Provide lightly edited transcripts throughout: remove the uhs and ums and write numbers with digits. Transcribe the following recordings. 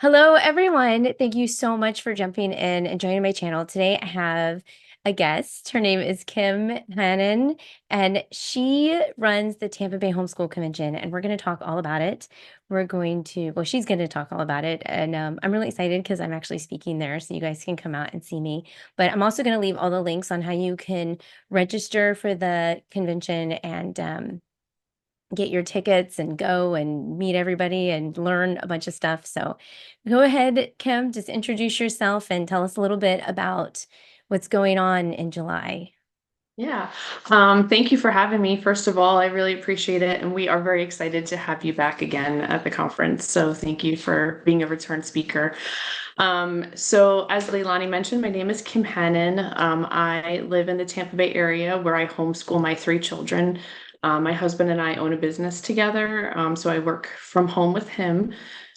Hello, everyone. Thank you so much for jumping in and joining my channel. Today, I have a guest. Her name is Kim Hannon, and she runs the Tampa Bay Homeschool Convention, and we're going to talk all about it. She's going to talk all about it, and I'm really excited because I'm actually speaking there, so you guys can come out and see me. But I'm also going to leave all the links on how you can register for the convention and get your tickets and go and meet everybody and learn a bunch of stuff. So go ahead, Kim, just introduce yourself and tell us a little bit about what's going on in July. Yeah. Thank you for having me. First of all, I really appreciate it. And we are very excited to have you back again at the conference. So thank you for being a return speaker. So as Leilani mentioned, my name is Kim Hannon. I live in the Tampa Bay area where I homeschool my three children. My husband and I own a business together. So I work from home with him.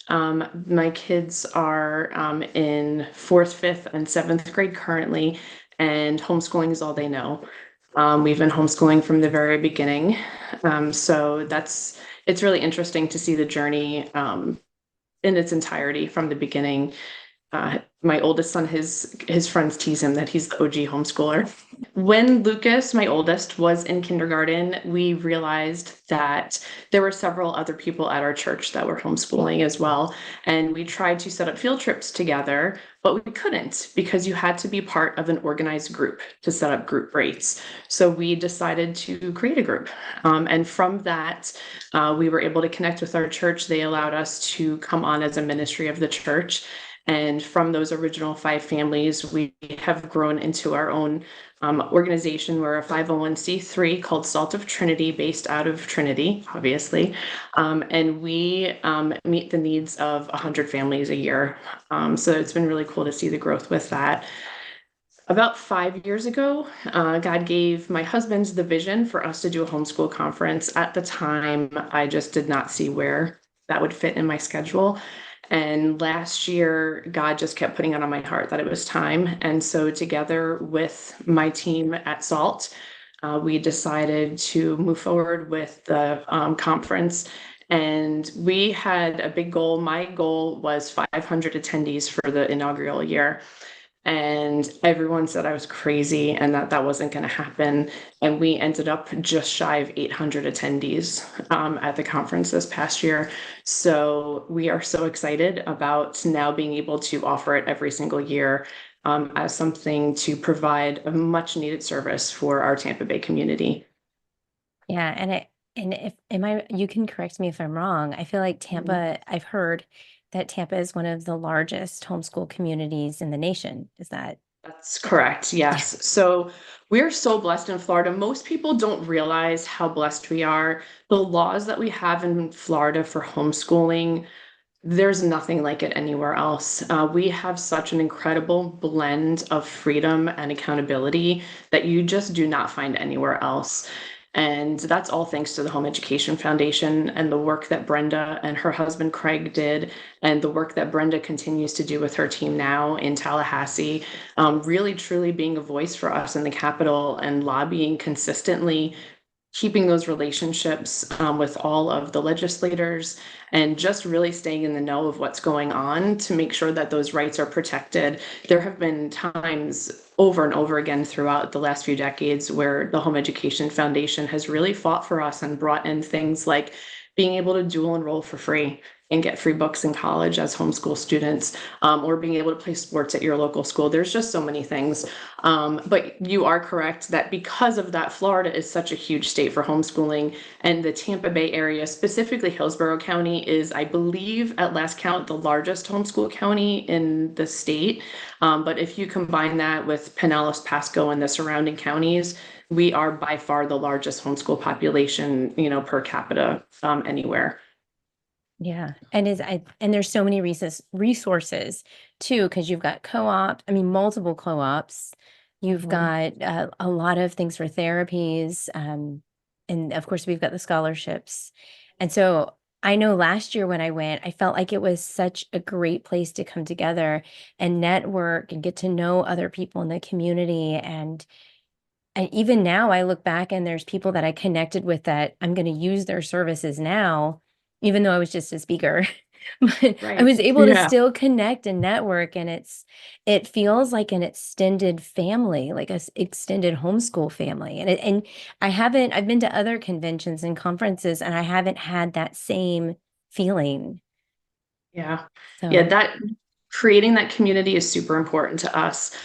My kids are in fourth, fifth, and seventh grade currently, and homeschooling is all they know. We've been homeschooling from the very beginning. So it's really interesting to see the journey in its entirety from the beginning. My oldest son, his friends tease him that he's the OG homeschooler. When Lucas, my oldest, was in kindergarten, we realized that there were several other people at our church that were homeschooling as well. And we tried to set up field trips together, but we couldn't because you had to be part of an organized group to set up group rates. So we decided to create a group. And from that, we were able to connect with our church. They allowed us to come on as a ministry of the church. And from those original 5 families, we have grown into our own organization. We're a 501c3 called Salt of Trinity, based out of Trinity, obviously. And we meet the needs of 100 families a year. So it's been really cool to see the growth with that. About 5 years ago, God gave my husband the vision for us to do a homeschool conference. At the time, I just did not see where that would fit in my schedule. And last year, God just kept putting it on my heart that it was time. And so, together with my team at SALT, we decided to move forward with the conference. And we had a big goal. My goal was 500 attendees for the inaugural year. And everyone said I was crazy and that wasn't going to happen. And we ended up just shy of 800 attendees at the conference this past year. So we are so excited about now being able to offer it every single year as something to provide a much needed service for our Tampa Bay community. Yeah, you can correct me if I'm wrong. I feel like I've heard that Tampa is one of the largest homeschool communities in the nation. Is that? That's correct. Yes. So we're so blessed in Florida. Most people don't realize how blessed we are. The laws that we have in Florida for homeschooling, there's nothing like it anywhere else. We have such an incredible blend of freedom and accountability that you just do not find anywhere else. And that's all thanks to the Home Education Foundation and the work that Brenda and her husband Craig did, and the work that Brenda continues to do with her team now in Tallahassee, really truly being a voice for us in the Capitol and lobbying consistently, keeping those relationships with all of the legislators, and just really staying in the know of what's going on to make sure that those rights are protected. There have been times over and over again throughout the last few decades where the Home Education Foundation has really fought for us and brought in things like being able to dual enroll for free and get free books in college as homeschool students, or being able to play sports at your local school. There's just so many things. But you are correct that because of that, Florida is such a huge state for homeschooling, and the Tampa Bay area, specifically Hillsborough County, is, I believe, at last count, the largest homeschool county in the state. But if you combine that with Pinellas, Pasco, and the surrounding counties, we are by far the largest homeschool population, per capita anywhere. Yeah. And there's so many resources too, because you've got multiple co-ops. You've Mhm. got a lot of things for therapies. And of course, we've got the scholarships. And so I know last year when I went, I felt like it was such a great place to come together and network and get to know other people in the community. And even now I look back and there's people that I connected with that I'm going to use their services now, even though I was just a speaker. But I Right. was able to Yeah. still connect and network, and it feels like an extended family, like extended homeschool family. And I've been to other conventions and conferences, and I haven't had that same feeling. Yeah. Yeah. So That creating that community is super important to us.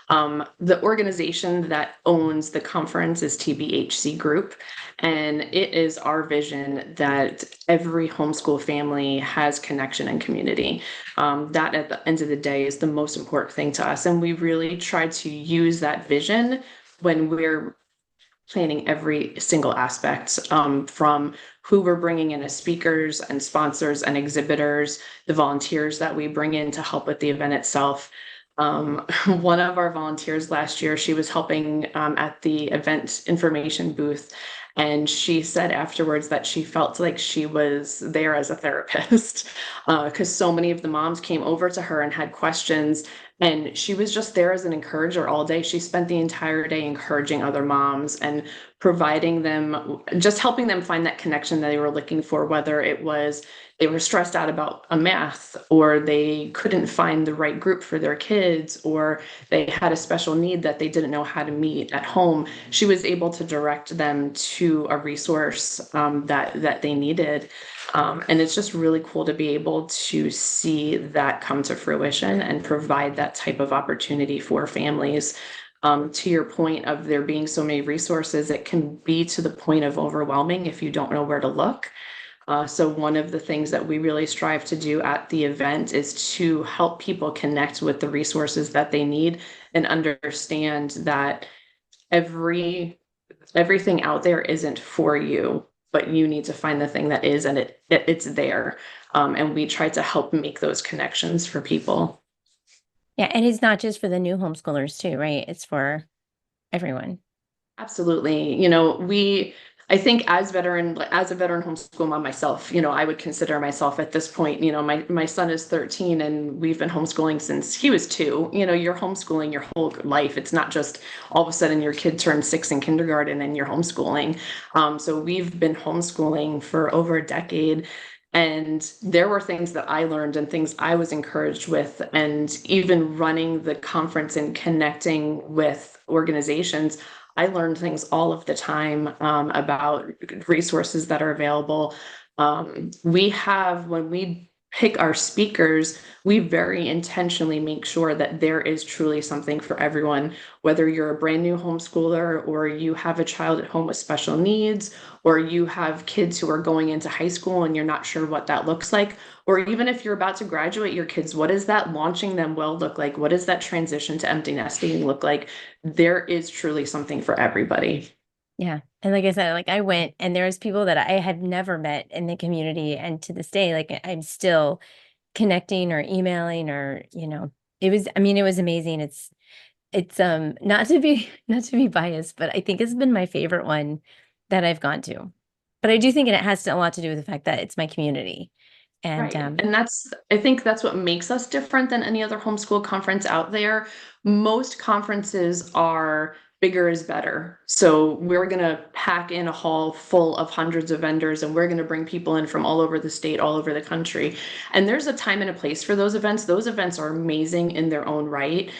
The organization that owns the conference is TBHC Group, and it is our vision that every homeschool family has connection and community. That at the end of the day is the most important thing to us, and we really try to use that vision when we're planning every single aspect, from who we're bringing in as speakers and sponsors and exhibitors, the volunteers that we bring in to help with the event itself. One of our volunteers last year, she was helping at the event information booth. And she said afterwards that she felt like she was there as a therapist because so many of the moms came over to her and had questions. And she was just there as an encourager all day. She spent the entire day encouraging other moms and providing them, just helping them find that connection that they were looking for, whether it was they were stressed out about a math, or they couldn't find the right group for their kids, or they had a special need that they didn't know how to meet at home. She was able to direct them to a resource that they needed. And it's just really cool to be able to see that come to fruition and provide that type of opportunity for families. To your point of there being so many resources, it can be to the point of overwhelming if you don't know where to look. So one of the things that we really strive to do at the event is to help people connect with the resources that they need and understand that everything out there isn't for you, but you need to find the thing that is, and it's there. And we try to help make those connections for people. yeah, and it's not just for the new homeschoolers too, right? It's for everyone. Absolutely. I think as a veteran homeschool mom myself, I would consider myself at this point, my son is 13 and we've been homeschooling since he was 2. You're homeschooling your whole life. It's not just all of a sudden your kid turned 6 in kindergarten and you're homeschooling. So we've been homeschooling for over a decade. And there were things that I learned and things I was encouraged with, and even running the conference and connecting with organizations. I learned things all of the time about resources that are available. When we pick our speakers, we very intentionally make sure that there is truly something for everyone, whether you're a brand new homeschooler, or you have a child at home with special needs, or you have kids who are going into high school and you're not sure what that looks like, or even if you're about to graduate your kids, what does that launching them well look like? What does that transition to empty nesting look like? There is truly something for everybody. Yeah. And like I said, like I went and there's people that I had never met in the community. And to this day, like I'm still connecting or emailing or, it was amazing. It's not to be not to be biased, but I think it's been my favorite one that I've gone to. But I do think it has a lot to do with the fact that it's my community. And Right. And I think that's what makes us different than any other homeschool conference out there. Most conferences are bigger is better. So we're going to pack in a hall full of hundreds of vendors, and we're going to bring people in from all over the state, all over the country. And there's a time and a place for those events. Those events are amazing in their own right.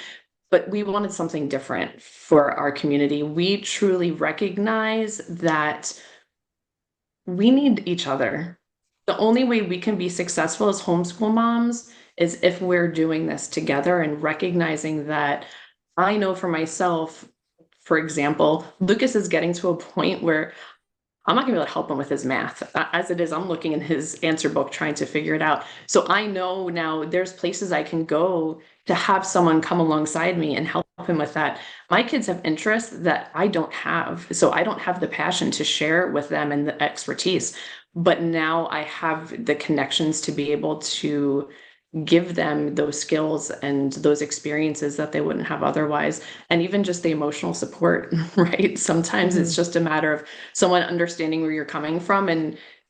But we wanted something different for our community. We truly recognize that we need each other. The only way we can be successful as homeschool moms is if we're doing this together and recognizing that. I know for myself, for example, Lucas is getting to a point where I'm not gonna be able to help him with his math. As it is, I'm looking in his answer book trying to figure it out. So I know now there's places I can go to have someone come alongside me and help him with that. My kids have interests that I don't have. So I don't have the passion to share with them and the expertise. But now I have the connections to be able to give them those skills and those experiences that they wouldn't have otherwise. And even just the emotional support, right? Sometimes it's Mhm. just a matter of someone understanding where you're coming from,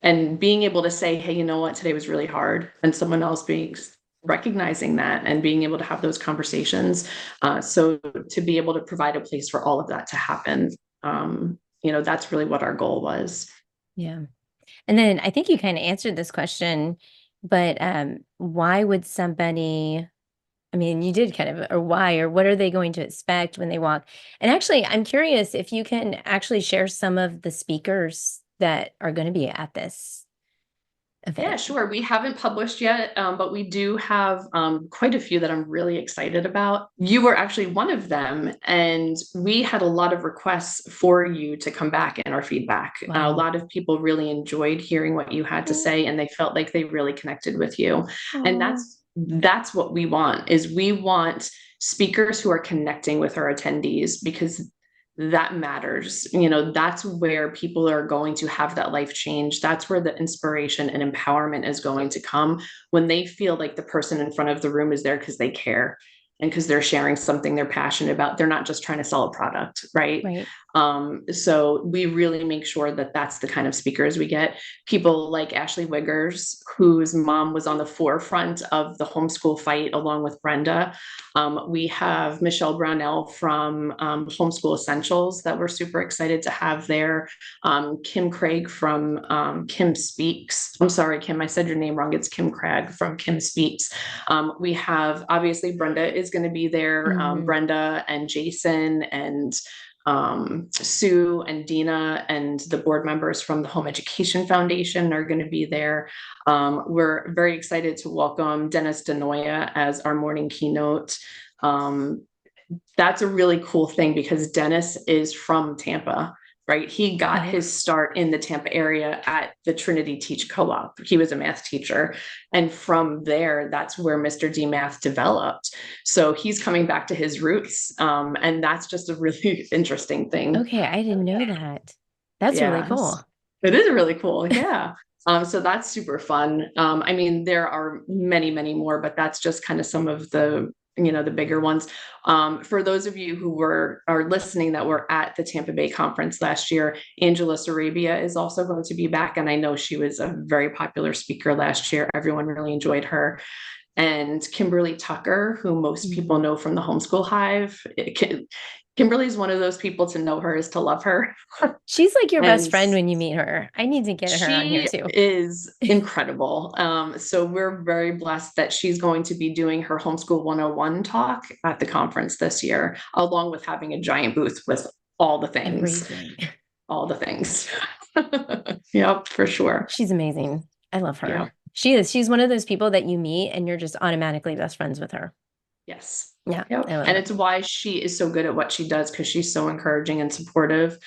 and being able to say, hey, you know what, today was really hard, and someone else being recognizing that and being able to have those conversations. So to be able to provide a place for all of that to happen, that's really what our goal was. Yeah. And then I think you kind of answered this question but why would somebody, I mean, you did kind of, or why, or what are they going to expect when they walk? And actually, I'm curious if you can actually share some of the speakers that are going to be at this Yeah, event. sure. We haven't published yet, but we do have quite a few that I'm really excited about. You were actually one of them, and we had a lot of requests for you to come back in our feedback. A Wow. lot of people really enjoyed hearing what you had to say, and they felt like they really connected with you. And Oh, that's what we want, is we want speakers who are connecting with our attendees, because that matters. That's where people are going to have that life change. That's where the inspiration and empowerment is going to come, when they feel like the person in front of the room is there because they care and because they're sharing something they're passionate about. They're not just trying to sell a product, right? right. So we really make sure that that's the kind of speakers we get. People like Ashley Wiggers, whose mom was on the forefront of the homeschool fight along with Brenda. We have Michelle Brownell from Homeschool Essentials that we're super excited to have there. Kim Craig from Kim Speaks. I'm sorry, Kim, I said your name wrong. It's Kim Craig from Kim Speaks. We have, obviously, Brenda is going to be there. Mhm. Brenda and Jason and Sue and Dina and the board members from the Home Education Foundation are going to be there. We're very excited to welcome Dennis DeNoia as our morning keynote. Um, that's a really cool thing, because Dennis is from Tampa, right? He got Okay. his start in the Tampa area at the Trinity Teach Co-op. He was a math teacher. And from there, that's where Mr. D Math developed. So he's coming back to his roots. And that's just a really interesting thing. Okay, I didn't know that. That's really Yeah, cool. it is really cool. Yeah. So that's super fun. I mean, there are many, many more, but that's just kind of some of the bigger ones. For those of you who are listening that were at the Tampa Bay conference last year, Angela Sarabia is also going to be back. And I know she was a very popular speaker last year. Everyone really enjoyed her. And Kimberly Tucker, who most people Mhm. know from the Homeschool Hive. Kimberly's one of those people, to know her is to love her. She's like your best And friend when you meet her. I need to get her on here she too. is incredible. So we're very blessed that she's going to be doing her Homeschool 101 talk at the conference this year, along with having a giant booth with all the things, Everything. all the things. Yep, for sure. She's amazing. I love Yeah. her. She is. She's one of those people that you meet and you're just automatically best friends with her. Yes. Yeah, Yep. I love And her. it's why she is so good at what she does, because she's so encouraging and supportive.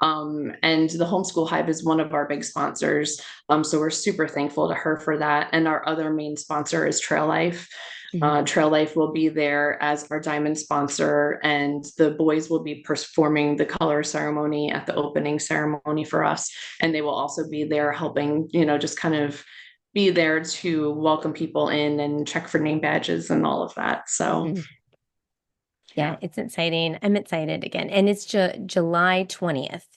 And the Homeschool Hive is one of our big sponsors. So we're super thankful to her for that. And our other main sponsor is Trail Life. Mhm. Trail Life will be there as our diamond sponsor, and the boys will be performing the color ceremony at the opening ceremony for us. And they will also be there helping, just kind of be there to welcome people in and check for name badges and all of that. So, Mhm. Yeah, yeah. it's exciting. I'm excited again. And it's July 20th.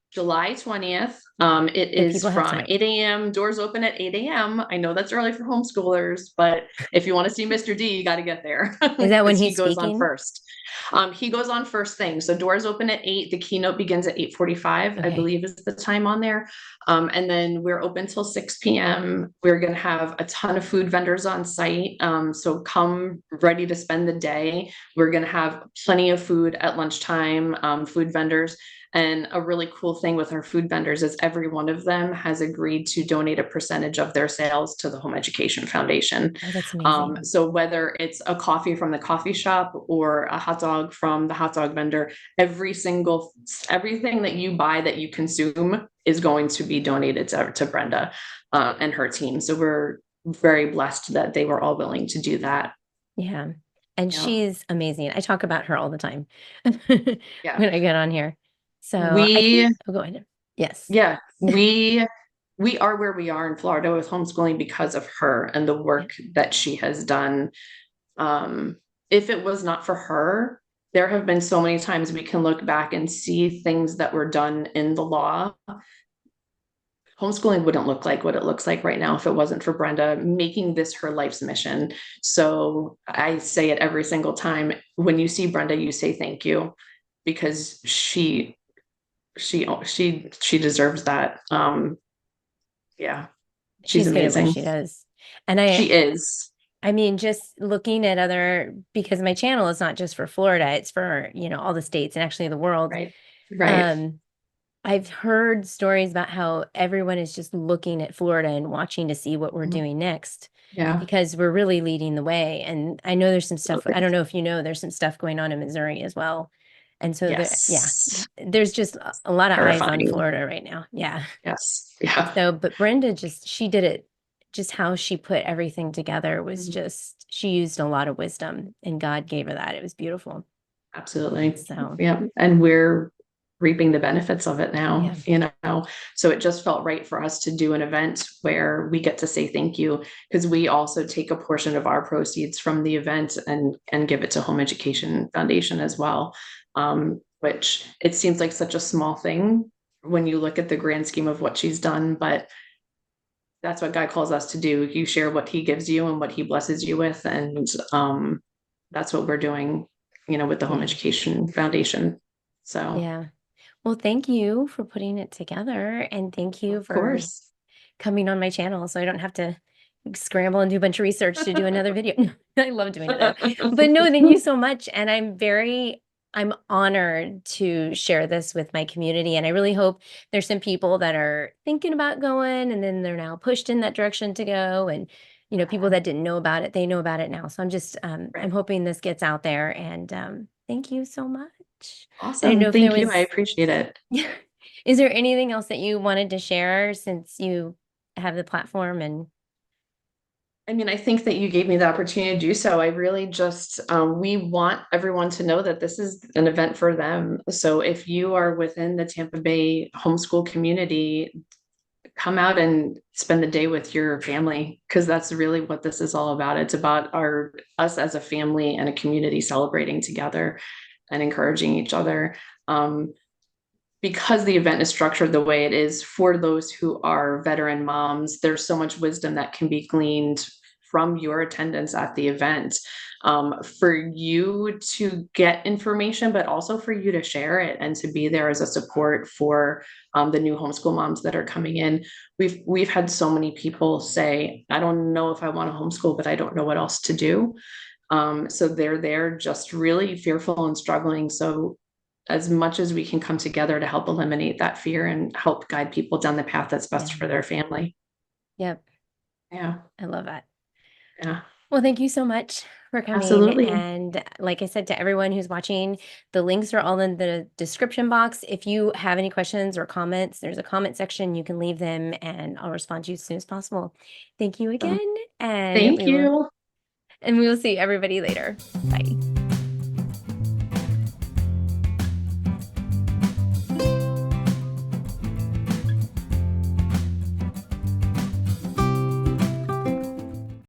July 20th. It So is people have from time. 8 a.m. Doors open at 8 a.m. I know that's early for homeschoolers, but if you want to see Mr. D, you got to get there Is that when because he he's goes on speaking? first. He goes on first thing. So doors open at 8. The keynote begins at 8:45, I Okay. believe is the time on there. And then we're open till 6 p.m. We're going to have a ton of food vendors on site. So come ready to spend the day. We're going to have plenty of food at lunchtime, food vendors. And a really cool thing with our food vendors is every one of them has agreed to donate a percentage of their sales to the Home Education Foundation. Oh, that's amazing. So whether it's a coffee from the coffee shop or a hot dog from the hot dog vendor, everything that you buy that you consume is going to be donated to Brenda and her team. So we're very blessed that they were all willing to do that. Yeah. And Yeah. she's amazing. I talk about her all the time Yeah. when I get on here. So I We think, oh, go ahead. Yes. Yeah, we are where we are in Florida with homeschooling because of her and the Yeah. work that she has done. Um, if it was not for her, there have been so many times we can look back and see things that were done in the law. Homeschooling wouldn't look like what it looks like right now if it wasn't for Brenda making this her life's mission. So I say it every single time. When you see Brenda, you say thank you, because she deserves that. Yeah, she's She's good at what amazing. she does. And She is. I mean, just looking at other, because my channel is not just for Florida, it's for, all the states and actually the world. Right. Right. Um, I've heard stories about how everyone is just looking at Florida and watching to see what we're Mhm. doing next Yeah. because we're really leading the way. And I know there's some stuff, I Absolutely. don't know if you know, there's some stuff going on in Missouri as well. And so yeah, Yes. there's just a lot of eyes on Terrifying. Florida right now. Yeah. Yes. Yeah. So, but Brenda she did it, just how she put everything together was Mhm. just, she used a lot of wisdom and God gave her that. It was beautiful. Absolutely. So, Yeah. And we're reaping the benefits of it now, yeah, So it just felt right for us to do an event where we get to say thank you because we also take a portion of our proceeds from the event and give it to Home Education Foundation as well. Which it seems like such a small thing when you look at the grand scheme of what she's done, but that's what God calls us to do. You share what he gives you and what he blesses you with. And that's what we're doing, with the Home yeah, Education Foundation. So, yeah. Well, thank you for putting it together and thank you of for course. coming on my channel so I don't have to scramble and do a bunch of research to do another video. I love doing it though. But no, thank you so much. And I'm honored to share this with my community. And I really hope there's some people that are thinking about going and then they're now pushed in that direction to go. And, people that didn't know about it, they know about it now. So I'm Right. hoping this gets out there and thank you so much. I didn't know Awesome. if there Thank you. I was, appreciate it. is there anything else that you wanted to share since you have the platform and I mean, I think that you gave me the opportunity to do so. I really just, we want everyone to know that this is an event for them. So if you are within the Tampa Bay homeschool community, come out and spend the day with your family because that's really what this is all about. It's about us as a family and a community celebrating together and encouraging each other. Um, because the event is structured the way it is for those who are veteran moms, there's so much wisdom that can be gleaned from your attendance at the event, for you to get information, but also for you to share it and to be there as a support for the new homeschool moms that are coming in. We've had so many people say, "I don't know if I want to homeschool, but I don't know what else to do." So they're there just really fearful and struggling. So as much as we can come together to help eliminate that fear and help guide people down the path that's best yeah. for their family. Yep. Yeah, I love that. yeah, Well, thank you so much for coming. absolutely. And like I said to everyone who's watching, the links are all in the description box. If you have any questions or comments, there's a comment section. You can leave them and I'll respond to you as soon as possible. Thank you So, again. And thank you. we will see everybody later. Bye.